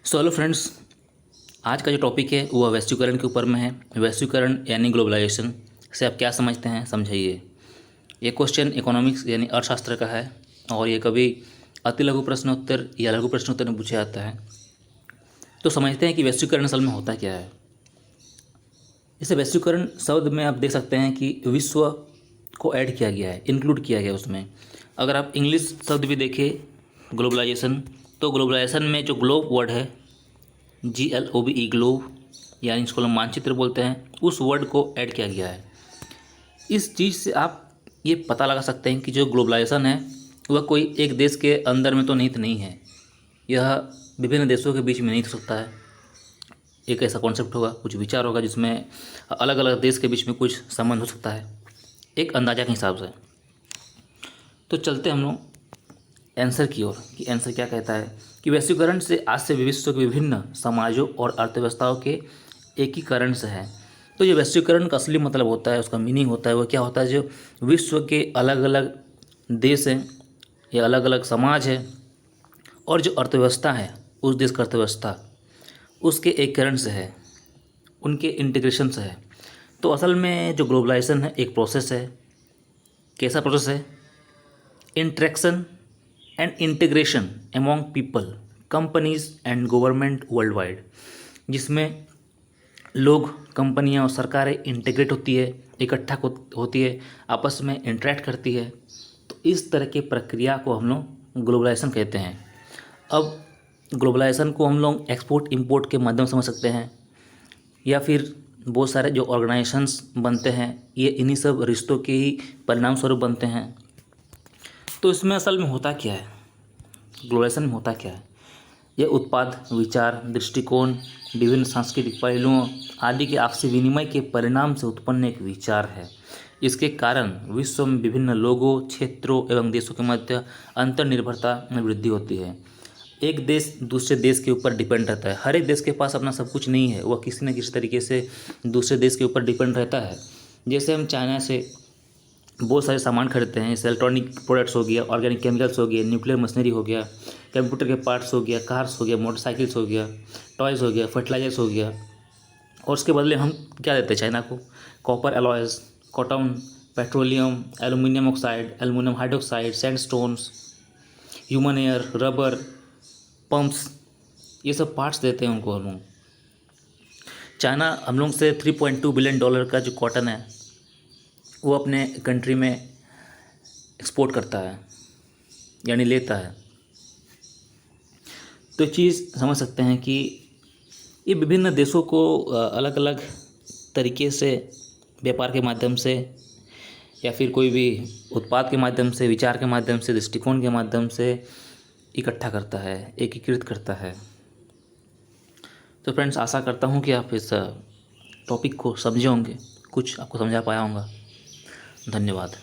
So hello friends, आज का जो टॉपिक है वो वैश्वीकरण के ऊपर में है। वैश्वीकरण यानी ग्लोबलाइजेशन से आप क्या समझते हैं, समझाइए। ये क्वेश्चन इकोनॉमिक्स यानी अर्थशास्त्र का है और ये कभी अति लघु प्रश्नोत्तर या लघु प्रश्नोत्तर में पूछा जाता है। तो समझते हैं कि वैश्वीकरण असल में होता क्या है। इसे वैश्वीकरण शब्द में आप देख सकते हैं कि विश्व को ऐड किया गया है, इंक्लूड किया गया उसमें। अगर आप इंग्लिश शब्द भी देखें ग्लोबलाइजेशन, तो ग्लोबलाइजेशन में जो ग्लोब वर्ड है GLOBE ग्लोब, यानी इसको हम मानचित्र बोलते हैं, उस वर्ड को ऐड किया गया है। इस चीज़ से आप ये पता लगा सकते हैं कि जो ग्लोबलाइजेशन है वह कोई एक देश के अंदर में तो निहित नहीं है, यह विभिन्न देशों के बीच में निहित हो सकता है। एक ऐसा कॉन्सेप्ट होगा, कुछ विचार होगा जिसमें अलग अलग देश के बीच में कुछ संबंध हो सकता है, एक अंदाजा के हिसाब से। तो चलते हम लोग आंसर की ओर कि आंसर क्या कहता है कि वैश्वीकरण से आज से विश्व के विभिन्न समाजों और अर्थव्यवस्थाओं के एकीकरण से है। तो ये वैश्वीकरण का असली मतलब होता है, उसका मीनिंग होता है, वो क्या होता है, जो विश्व के अलग अलग देश हैं या अलग अलग समाज है और जो अर्थव्यवस्था है उस देश का अर्थव्यवस्था उसके एकीकरण से है, उनके इंटीग्रेशन से है। तो असल में जो ग्लोबलाइजेशन है एक प्रोसेस है। कैसा प्रोसेस है? Interaction and integration among people, companies and government world wide, जिसमें लोग, कंपनियां और सरकारें इंटीग्रेट होती है, इकट्ठा होती है, आपस में इंटरेक्ट करती है। तो इस तरह की प्रक्रिया को हम लोग ग्लोबलाइजेशन कहते हैं। अब ग्लोबलाइजेशन को हम लोग एक्सपोर्ट इंपोर्ट के माध्यम से समझ सकते हैं, या फिर बहुत सारे जो ऑर्गेनाइजेशंस बनते हैं ये इन्हीं सब रिश्तों के ही परिणाम स्वरूप बनते हैं। तो इसमें असल में होता क्या है, ग्लोबलाइजेशन में होता क्या है? यह उत्पाद, विचार, दृष्टिकोण, विभिन्न सांस्कृतिक पहलुओं आदि के आपसी विनिमय के परिणाम से उत्पन्न एक विचार है। इसके कारण विश्व में विभिन्न लोगों, क्षेत्रों एवं देशों के मध्य अंतर्निर्भरता में वृद्धि होती है। एक देश दूसरे देश के ऊपर डिपेंड रहता है। हर एक देश के पास अपना सब कुछ नहीं है, वह किसी न किसी तरीके से दूसरे देश के ऊपर डिपेंड रहता है। जैसे हम चाइना से बहुत सारे सामान खरीदते हैं, जैसे इलेक्ट्रॉनिक प्रोडक्ट्स हो गया, ऑर्गेनिक केमिकल्स हो गया, न्यूक्लियर मशीनरी हो गया, कंप्यूटर के पार्ट्स हो गया, कार्स हो गया, मोटरसाइकिल्स हो गया, टॉयज़ हो गया, फर्टिलाइजर्स हो गया। और उसके बदले हम क्या देते हैं चाइना को? Copper alloys, cotton, petroleum, aluminium oxide, aluminium hydroxide, sandstones, human air, rubber, pumps, ये सब पार्ट्स देते हैं उनको हम लोग। चाइना हम लोग से $3.2 बिलियन का जो कॉटन है वो अपने कंट्री में एक्सपोर्ट करता है, यानी लेता है। तो चीज़ समझ सकते हैं कि ये विभिन्न देशों को अलग अलग तरीके से व्यापार के माध्यम से या फिर कोई भी उत्पाद के माध्यम से, विचार के माध्यम से, दृष्टिकोण के माध्यम से इकट्ठा करता है, एकीकृत करता है। तो फ्रेंड्स, आशा करता हूँ कि आप इस टॉपिक को समझे होंगे, कुछ आपको समझा पाया होगा। धन्यवाद।